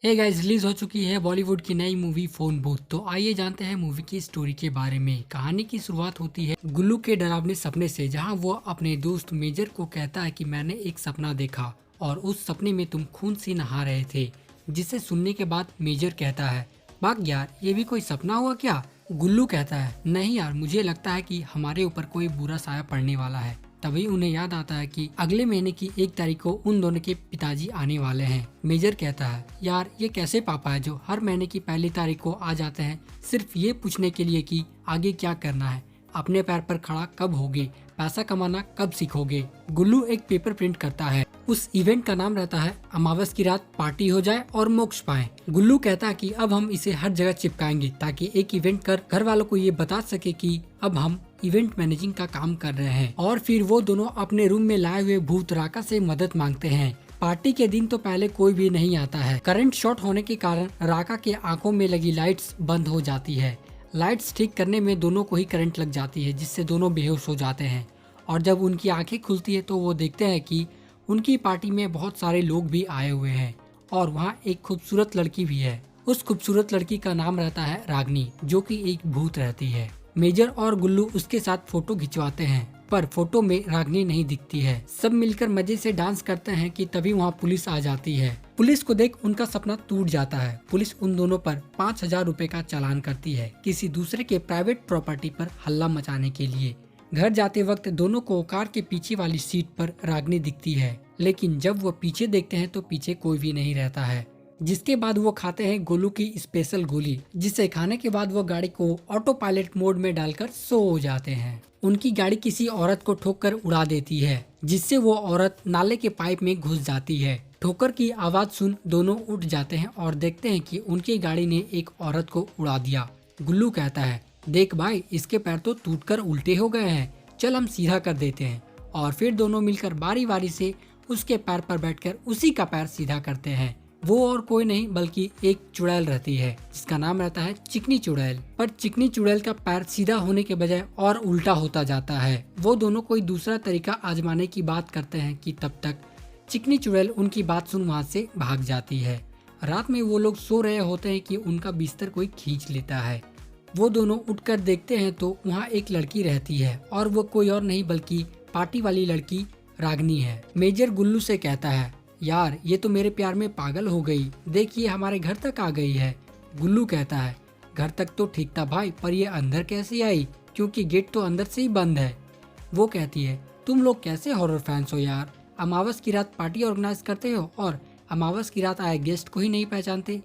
Hey guys, release हो चुकी है बॉलीवुड की नई मूवी फोन भूत। तो आइए जानते हैं मूवी की स्टोरी के बारे में। कहानी की शुरुआत होती है गुल्लू के डरावने सपने से, जहां वो अपने दोस्त मेजर को कहता है कि मैंने एक सपना देखा और उस सपने में तुम खून से नहा रहे थे। जिसे सुनने के बाद मेजर कहता है, भाग यार, ये भी कोई सपना हुआ क्या? गुल्लू कहता है, नहीं यार, मुझे लगता है कि हमारे ऊपर कोई बुरा साया पड़ने वाला है। तभी उन्हें याद आता है कि अगले महीने की 1 तारीख को उन दोनों के पिताजी आने वाले हैं। मेजर कहता है, यार ये कैसे पापा है जो हर महीने की पहली तारीख को आ जाते हैं सिर्फ ये पूछने के लिए कि आगे क्या करना है, अपने पैर पर खड़ा कब होगे, पैसा कमाना कब सीखोगे। गुल्लू एक पेपर प्रिंट करता है। उस इवेंट का नाम रहता है अमावस की रात पार्टी हो जाए और मोक्ष पाए। गुल्लू कहता है कि अब हम इसे हर जगह चिपकाएंगे ताकि एक इवेंट कर घर वालों को ये बता सके कि अब हम इवेंट मैनेजिंग का काम कर रहे हैं। और फिर वो दोनों अपने रूम में लाए हुए भूत राका से मदद मांगते हैं। पार्टी के दिन तो पहले कोई भी नहीं आता है। करंट शॉर्ट होने के कारण राका के आंखों में लगी लाइट्स बंद हो जाती है। लाइट्स ठीक करने में दोनों को ही करंट लग जाती है, जिससे दोनों बेहोश हो जाते हैं। और जब उनकी आंखें खुलती है तो वो देखते हैं कि उनकी पार्टी में बहुत सारे लोग भी आए हुए हैं और वहाँ एक खूबसूरत लड़की भी है। उस खूबसूरत लड़की का नाम रहता है रागनी, जो कि एक भूत रहती है। मेजर और गुल्लू उसके साथ फोटो खिंचवाते हैं, पर फोटो में रागनी नहीं दिखती है। सब मिलकर मजे से डांस करते हैं कि तभी वहाँ पुलिस आ जाती है। पुलिस को देख उनका सपना टूट जाता है। पुलिस उन दोनों पर 5,000 रुपए का चालान करती है किसी दूसरे के प्राइवेट प्रॉपर्टी पर हल्ला मचाने के लिए। घर जाते वक्त दोनों को कार के पीछे वाली सीट पर रागनी दिखती है, लेकिन जब वो पीछे देखते हैं तो पीछे कोई भी नहीं रहता है। जिसके बाद वो खाते हैं गोलू की स्पेशल गोली, जिसे खाने के बाद वो गाड़ी को ऑटो पायलट मोड में डालकर सो हो जाते हैं। उनकी गाड़ी किसी औरत को ठोक कर उड़ा देती है, जिससे वो औरत नाले के पाइप में घुस जाती है। ठोकर की आवाज सुन दोनों उठ जाते हैं और देखते हैं कि उनकी गाड़ी ने एक औरत को उड़ा दिया। गुल्लू कहता है, देख भाई, इसके पैर तो टूटकर उल्टे हो गए हैं, चल हम सीधा कर देते हैं। और फिर दोनों मिलकर बारी बारी से उसके पैर पर बैठकर उसी का पैर सीधा करते हैं। वो और कोई नहीं बल्कि एक चुड़ैल रहती है, जिसका नाम रहता है चिकनी चुड़ैल। पर चिकनी चुड़ैल का पैर सीधा होने के बजाय और उल्टा होता जाता है। वो दोनों कोई दूसरा तरीका आजमाने की बात करते हैं कि तब तक चिकनी चुड़ैल उनकी बात सुन वहाँ से भाग जाती है। रात में वो लोग सो रहे होते हैं कि उनका बिस्तर कोई खींच लेता है। वो दोनों उठकर देखते हैं तो वहाँ एक लड़की रहती है और वो कोई और नहीं बल्कि पार्टी वाली लड़की रागनी है। मेजर गुल्लू से कहता है, यार ये तो मेरे प्यार में पागल हो गई, देखिए हमारे घर तक आ गई है। गुल्लू कहता है, घर तक तो ठीक था भाई, पर ये अंदर कैसे आई, क्योंकि गेट तो अंदर से ही बंद है। वो कहती है, तुम लोग कैसे हॉरर फैंस हो यार, अमावस की रात पार्टी ऑर्गेनाइज करते हो और अमावस की रात आए गेस्ट को ही नहीं पहचानते।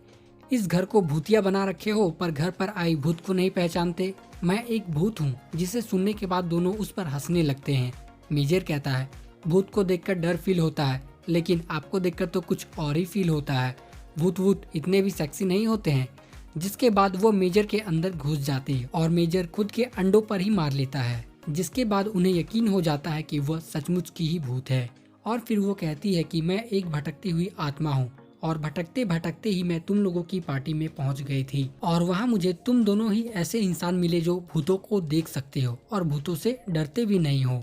इस घर को भूतिया बना रखे हो पर घर पर आई भूत को नहीं पहचानते। मैं एक भूत हूँ। जिसे सुनने के बाद दोनों उस पर हंसने लगते हैं। मेजर कहता है, भूत को देखकर डर फील होता है, लेकिन आपको देखकर तो कुछ और ही फील होता है। भूत इतने भी सेक्सी नहीं होते हैं। जिसके बाद वो मेजर के अंदर घुस जाती है और मेजर खुद के अंडों पर ही मार लेता है। जिसके बाद उन्हें यकीन हो जाता है कि वह सचमुच की ही भूत है। और फिर वो कहती है कि मैं एक भटकती हुई आत्मा हूँ और भटकते भटकते ही मैं तुम लोगों की पार्टी में पहुंच गई थी और वहां मुझे तुम दोनों ही ऐसे इंसान मिले जो भूतों को देख सकते हो और भूतों से डरते भी नहीं हो।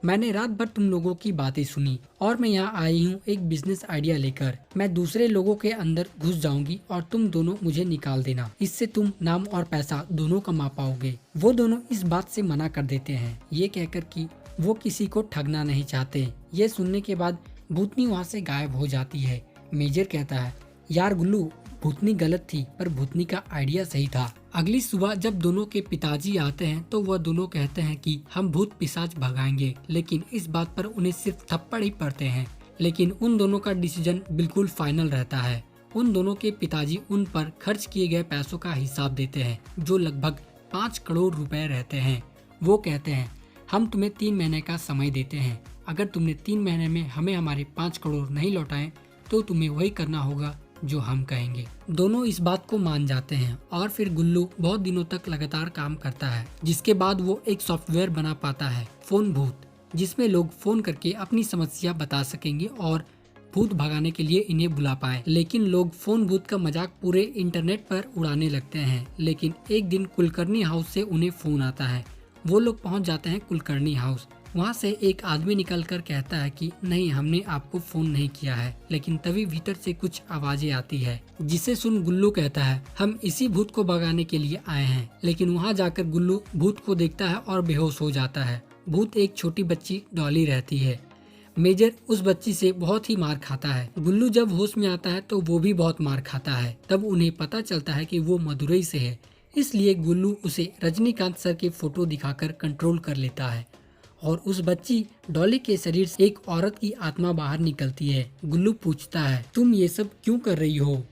मैंने रात भर तुम लोगों की बातें सुनी और मैं यहाँ आई हूँ एक बिजनेस आइडिया लेकर। मैं दूसरे लोगों के अंदर घुस जाऊंगी और तुम दोनों मुझे निकाल देना। इससे तुम नाम और पैसा दोनों कमा पाओगे। वो दोनों इस बात से मना कर देते हैं, ये कहकर कि वो किसी को ठगना नहीं चाहते। ये सुनने के बाद भूतनी वहाँ से गायब हो जाती है। मेजर कहता है, यार गुल्लू, भूतनी गलत थी पर भूतनी का आइडिया सही था। अगली सुबह जब दोनों के पिताजी आते हैं तो वह दोनों कहते हैं कि हम भूत पिशाच भगाएंगे, लेकिन इस बात पर उन्हें सिर्फ थप्पड़ ही पड़ते हैं। लेकिन उन दोनों का डिसीजन बिल्कुल फाइनल रहता है। उन दोनों के पिताजी उन पर खर्च किए गए पैसों का हिसाब देते हैं, जो लगभग 5 करोड़ रुपए रहते हैं। वो कहते हैं, हम तुम्हें 3 महीने का समय देते हैं। अगर तुमने 3 महीने में हमें हमारे 5 करोड़ नहीं लौटाए तो तुम्हें वही करना होगा जो हम कहेंगे। दोनों इस बात को मान जाते हैं और फिर गुल्लू बहुत दिनों तक लगातार काम करता है। जिसके बाद वो एक सॉफ्टवेयर बना पाता है, फोन भूत, जिसमें लोग फोन करके अपनी समस्या बता सकेंगे और भूत भगाने के लिए इन्हें बुला पाए। लेकिन लोग फोन भूत का मजाक पूरे इंटरनेट पर उड़ाने लगते हैं। लेकिन एक दिन कुलकर्णी हाउस से उन्हें फोन आता है। वो लोग पहुंच जाते हैं कुलकर्णी हाउस, वहाँ से एक आदमी निकलकर कहता है कि नहीं, हमने आपको फोन नहीं किया है। लेकिन तभी भीतर से कुछ आवाजें आती है, जिसे सुन गुल्लू कहता है हम इसी भूत को भगाने के लिए आए हैं। लेकिन वहाँ जाकर गुल्लू भूत को देखता है और बेहोश हो जाता है। भूत एक छोटी बच्ची डॉली रहती है। मेजर उस बच्ची से बहुत ही मार खाता है। गुल्लू जब होश में आता है तो वो भी बहुत मार खाता है। तब उन्हें पता चलता है कि वो मदुरई से है, इसलिए गुल्लू उसे रजनीकांत सर के फोटो दिखाकर कंट्रोल कर लेता है और उस बच्ची डॉली के शरीर से एक औरत की आत्मा बाहर निकलती है। गुल्लू पूछता है तुम ये सब क्यों कर रही हो?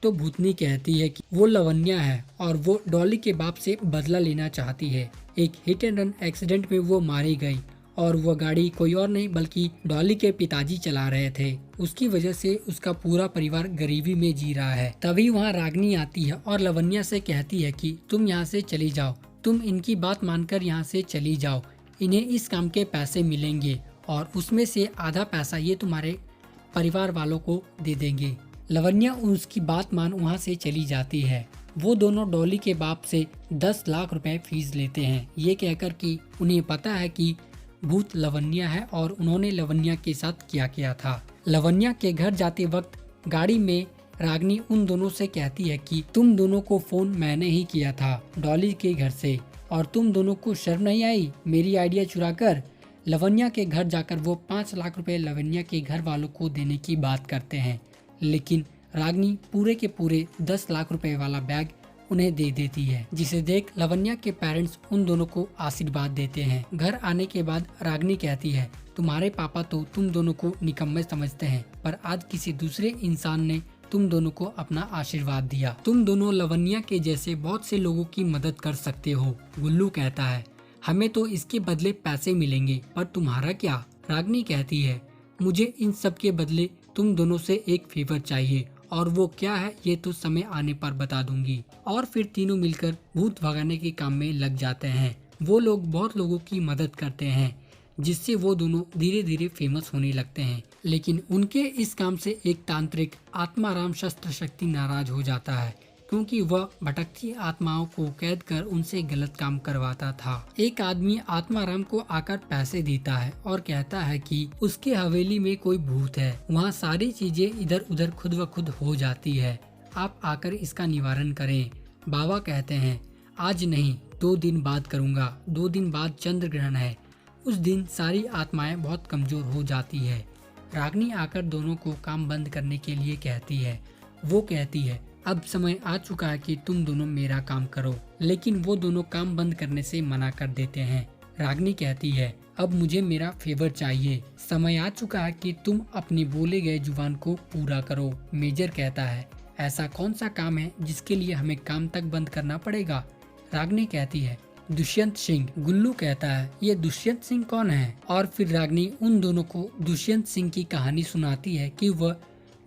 तो भूतनी कहती है कि वो लवन्या है और वो डॉली के बाप से बदला लेना चाहती है। एक हिट एंड रन एक्सीडेंट में वो मारी गई और वह गाड़ी कोई और नहीं बल्कि डॉली के पिताजी चला रहे थे। उसकी वजह से उसका पूरा परिवार गरीबी में जी रहा है। तभी वहाँ रागनी आती है और लवन्या से कहती है कि तुम यहाँ से चली जाओ, तुम इनकी बात मानकर यहाँ से चली जाओ, इन्हें इस काम के पैसे मिलेंगे और उसमें से आधा पैसा ये तुम्हारे परिवार वालों को दे देंगे। लवन्या उसकी बात मान वहाँ से चली जाती है। वो दोनों डॉली के बाप से 10 लाख रुपए फीस लेते हैं, ये कहकर कि उन्हें पता है कि भूत लवन्या है और उन्होंने लवन्या के साथ क्या किया था। लवन्या के घर जाते वक्त गाड़ी में रागनी उन दोनों से कहती है कि तुम दोनों को फोन मैंने ही किया था डॉली के घर से और तुम दोनों को शर्म नहीं आई मेरी आइडिया चुराकर। लवन्या के घर जाकर वो 5 लाख रुपए लवन्या के घर वालों को देने की बात करते हैं, लेकिन रागनी पूरे के पूरे 10 लाख रुपए वाला बैग उन्हें दे देती है, जिसे देख लवन्या के पेरेंट्स उन दोनों को आशीर्वाद देते हैं। घर आने के बाद रागनी कहती है तुम्हारे पापा तो तुम दोनों को निकम्मे समझते हैं, पर आज किसी दूसरे इंसान ने तुम दोनों को अपना आशीर्वाद दिया। तुम दोनों लवन्या के जैसे बहुत से लोगों की मदद कर सकते हो। गुल्लू कहता है हमें तो इसके बदले पैसे मिलेंगे, पर तुम्हारा क्या? रागनी कहती है मुझे इन सब के बदले तुम दोनों से एक फेवर चाहिए और वो क्या है ये तो समय आने पर बता दूंगी। और फिर तीनों मिलकर भूत भगाने के काम में लग जाते हैं। वो लोग बहुत लोगों की मदद करते हैं, जिससे वो दोनों धीरे धीरे फेमस होने लगते हैं। लेकिन उनके इस काम से एक तांत्रिक आत्माराम शस्त्र शक्ति नाराज हो जाता है, क्योंकि वह भटकती आत्माओं को कैद कर उनसे गलत काम करवाता था। एक आदमी आत्माराम को आकर पैसे देता है और कहता है कि उसके हवेली में कोई भूत है, वहाँ सारी चीजें इधर उधर खुद ब खुद हो जाती है, आप आकर इसका निवारण करें। बाबा कहते हैं आज नहीं 2 दिन बाद करूँगा, 2 दिन बाद चंद्र ग्रहण है, उस दिन सारी आत्माएं बहुत कमजोर हो जाती है। रागनी आकर दोनों को काम बंद करने के लिए कहती है। वो कहती है अब समय आ चुका है कि तुम दोनों मेरा काम करो, लेकिन वो दोनों काम बंद करने से मना कर देते हैं। रागनी कहती है अब मुझे मेरा फेवर चाहिए, समय आ चुका है कि तुम अपने बोले गए जुबान को पूरा करो। मेजर कहता है ऐसा कौन सा काम है जिसके लिए हमें काम तक बंद करना पड़ेगा? रागनी कहती है दुष्यंत सिंह। गुल्लू कहता है ये दुष्यंत सिंह कौन है? और फिर रागनी उन दोनों को दुष्यंत सिंह की कहानी सुनाती है कि वह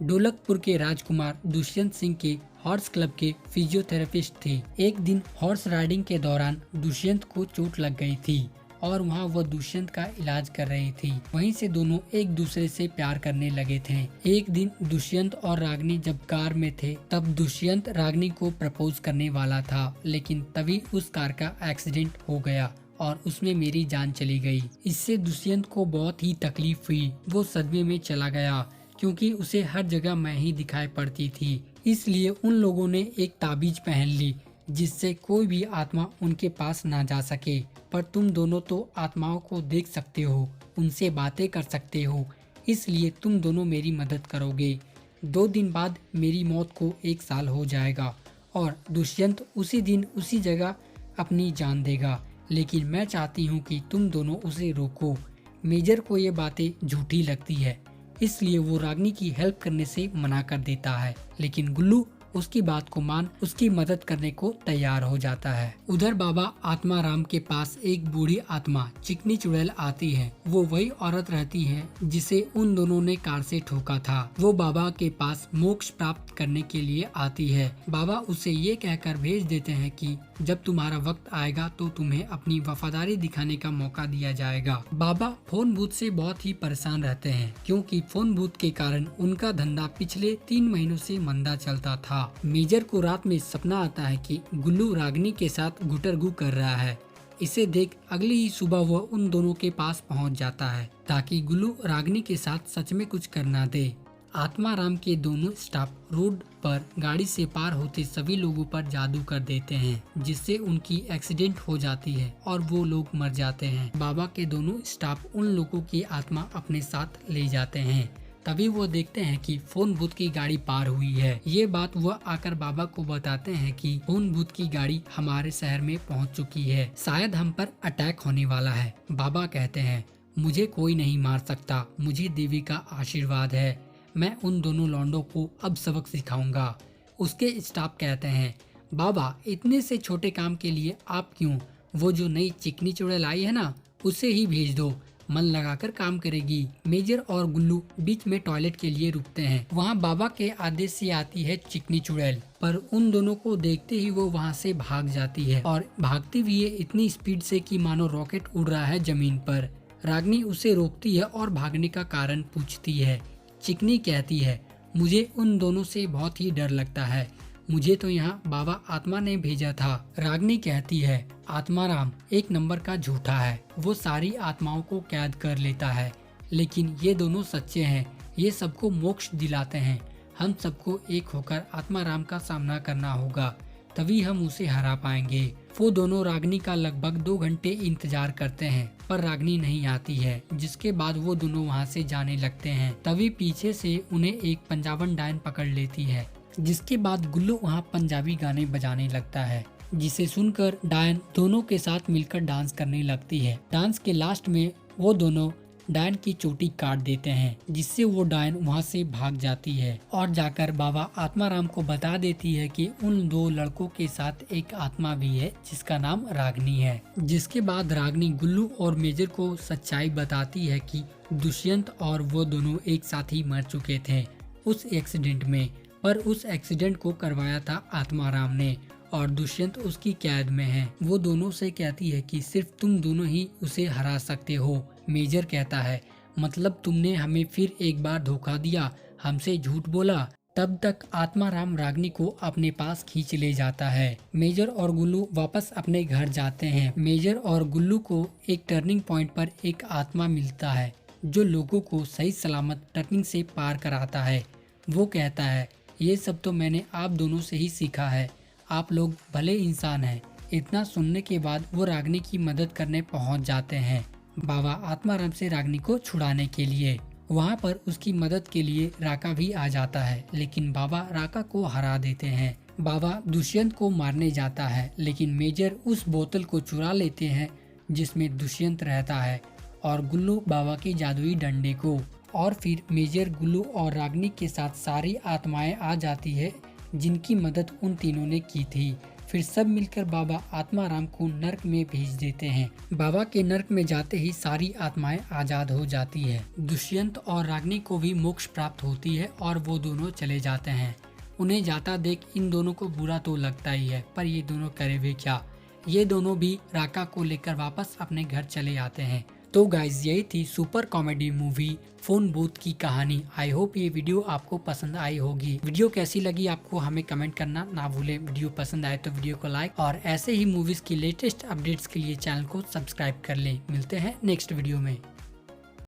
ढोलकपुर के राजकुमार दुष्यंत सिंह के हॉर्स क्लब के फिजियोथेरेपिस्ट थे। एक दिन हॉर्स राइडिंग के दौरान दुष्यंत को चोट लग गई थी और वहाँ वह दुष्यंत का इलाज कर रही थी। वहीं से दोनों एक दूसरे से प्यार करने लगे थे। एक दिन दुष्यंत और रागनी जब कार में थे तब दुष्यंत रागनी को प्रपोज करने वाला था, लेकिन तभी उस कार का एक्सीडेंट हो गया और उसमें मेरी जान चली गई। इससे दुष्यंत को बहुत ही तकलीफ हुई, वो सदमे में चला गया क्योंकि उसे हर जगह मैं ही दिखाई पड़ती थी। इसलिए उन लोगों ने एक ताबीज पहन ली जिससे कोई भी आत्मा उनके पास ना जा सके। पर तुम दोनों तो आत्माओं को देख सकते हो, उनसे बातें कर सकते हो, इसलिए तुम दोनों मेरी मदद करोगे। 2 दिन बाद मेरी मौत को 1 साल हो जाएगा और दुष्यंत उसी दिन उसी जगह अपनी जान देगा, लेकिन मैं चाहती हूँ कि तुम दोनों उसे रोको। मेजर को ये बातें झूठी लगती है, इसलिए वो रागनी की हेल्प करने से मना कर देता है, लेकिन गुल्लू उसकी बात को मान उसकी मदद करने को तैयार हो जाता है। उधर बाबा आत्माराम के पास एक बूढ़ी आत्मा चिकनी चुड़ैल आती है। वो वही औरत रहती है जिसे उन दोनों ने कार से ठोका था। वो बाबा के पास मोक्ष प्राप्त करने के लिए आती है। बाबा उसे ये कहकर भेज देते हैं कि जब तुम्हारा वक्त आएगा तो तुम्हें अपनी वफादारी दिखाने का मौका दिया जाएगा। बाबा फोन बूथ से बहुत ही परेशान रहते हैं क्योंकि फोन बूथ के कारण उनका धंधा पिछले 3 महीनों से मंदा चलता था। मेजर को रात में सपना आता है कि गुल्लू रागनी के साथ गुटरगू कर रहा है। इसे देख अगली ही सुबह वह उन दोनों के पास पहुंच जाता है ताकि गुल्लू रागिनी के साथ सच में कुछ करना दे। आत्माराम के दोनों स्टाफ रोड पर गाड़ी से पार होते सभी लोगों पर जादू कर देते हैं जिससे उनकी एक्सीडेंट हो जाती है और वो लोग मर जाते हैं। बाबा के दोनों स्टाफ उन लोगों की आत्मा अपने साथ ले जाते हैं। तभी वो देखते हैं कि फोन बूथ की गाड़ी पार हुई है। ये बात वह आकर बाबा को बताते हैं कि फोन बूथ की गाड़ी हमारे शहर में पहुंच चुकी है, शायद हम पर अटैक होने वाला है। बाबा कहते हैं मुझे कोई नहीं मार सकता, मुझे देवी का आशीर्वाद है, मैं उन दोनों लौंडों को अब सबक सिखाऊंगा। उसके स्टाफ कहते हैं बाबा इतने से छोटे काम के लिए आप क्यों, वो जो नई चिकनी चुड़ैल आई है ना उसे ही भेज दो, मन लगाकर काम करेगी। मेजर और गुल्लू बीच में टॉयलेट के लिए रुकते हैं। वहाँ बाबा के आदेश से आती है चिकनी चुड़ैल, पर उन दोनों को देखते ही वो वहाँ से भाग जाती है और भागती हुई है इतनी स्पीड से कि मानो रॉकेट उड़ रहा है जमीन पर। रागिनी उसे रोकती है और भागने का कारण पूछती है। चिकनी कहती है मुझे उन दोनों से बहुत ही डर लगता है, मुझे तो यहाँ बाबा आत्मा ने भेजा था। रागिनी कहती है आत्माराम एक नंबर का झूठा है, वो सारी आत्माओं को कैद कर लेता है, लेकिन ये दोनों सच्चे हैं, ये सबको मोक्ष दिलाते हैं। हम सबको एक होकर आत्माराम का सामना करना होगा, तभी हम उसे हरा पाएंगे। वो दोनों रागिनी का लगभग 2 घंटे इंतजार करते हैं पर रागिनी नहीं आती है, जिसके बाद वो दोनों वहाँ से जाने लगते हैं। तभी पीछे से उन्हें एक पंजाबन डायन पकड़ लेती है, जिसके बाद गुल्लू वहाँ पंजाबी गाने बजाने लगता है, जिसे सुनकर डायन दोनों के साथ मिलकर डांस करने लगती है। डांस के लास्ट में वो दोनों डायन की चोटी काट देते हैं, जिससे वो डायन वहाँ से भाग जाती है और जाकर बाबा आत्माराम को बता देती है कि उन 2 लड़कों के साथ एक आत्मा भी है जिसका नाम रागिनी है। जिसके बाद रागिनी गुल्लू और मेजर को सच्चाई बताती है कि दुष्यंत और वो दोनों एक साथ ही मर चुके थे उस एक्सीडेंट में, पर उस एक्सीडेंट को करवाया था आत्माराम ने और दुष्यंत उसकी कैद में है। वो दोनों से कहती है कि सिर्फ तुम दोनों ही उसे हरा सकते हो। मेजर कहता है मतलब तुमने हमें फिर एक बार धोखा दिया, हमसे झूठ बोला। तब तक आत्माराम रागिनी को अपने पास खींच ले जाता है। मेजर और गुल्लू वापस अपने घर जाते हैं। मेजर और गुल्लू को एक टर्निंग पॉइंट पर एक आत्मा मिलता है जो लोगों को सही सलामत टर्निंग से पार कराता है। वो कहता है ये सब तो मैंने आप दोनों से ही सीखा है, आप लोग भले इंसान हैं। इतना सुनने के बाद वो रागिनी की मदद करने पहुंच जाते हैं बाबा आत्माराम से रागिनी को छुड़ाने के लिए। वहां पर उसकी मदद के लिए राका भी आ जाता है, लेकिन बाबा राका को हरा देते हैं। बाबा दुष्यंत को मारने जाता है, लेकिन मेजर उस बोतल को चुरा लेते हैं जिसमें दुष्यंत रहता है और गुल्लू बाबा के जादुई डंडे को। और फिर मेजर गुल्लू और रागिनी के साथ सारी आत्माएं आ जाती है जिनकी मदद उन तीनों ने की थी। फिर सब मिलकर बाबा आत्माराम को नर्क में भेज देते हैं। बाबा के नर्क में जाते ही सारी आत्माएं आजाद हो जाती है। दुष्यंत और रागिनी को भी मोक्ष प्राप्त होती है और वो दोनों चले जाते हैं। उन्हें जाता देख इन दोनों को बुरा तो लगता ही है, पर ये दोनों करे वे क्या। ये दोनों भी राका को लेकर वापस अपने घर चले आते हैं। तो गाइज यही थी super comedy movie phone booth की कहानी। आई होप ये वीडियो आपको पसंद आई होगी। वीडियो कैसी लगी आपको हमें कमेंट करना ना भूले। वीडियो पसंद आए तो वीडियो को लाइक और ऐसे ही मूवीज की लेटेस्ट अपडेट्स के लिए चैनल को सब्सक्राइब कर लें। मिलते हैं नेक्स्ट वीडियो में।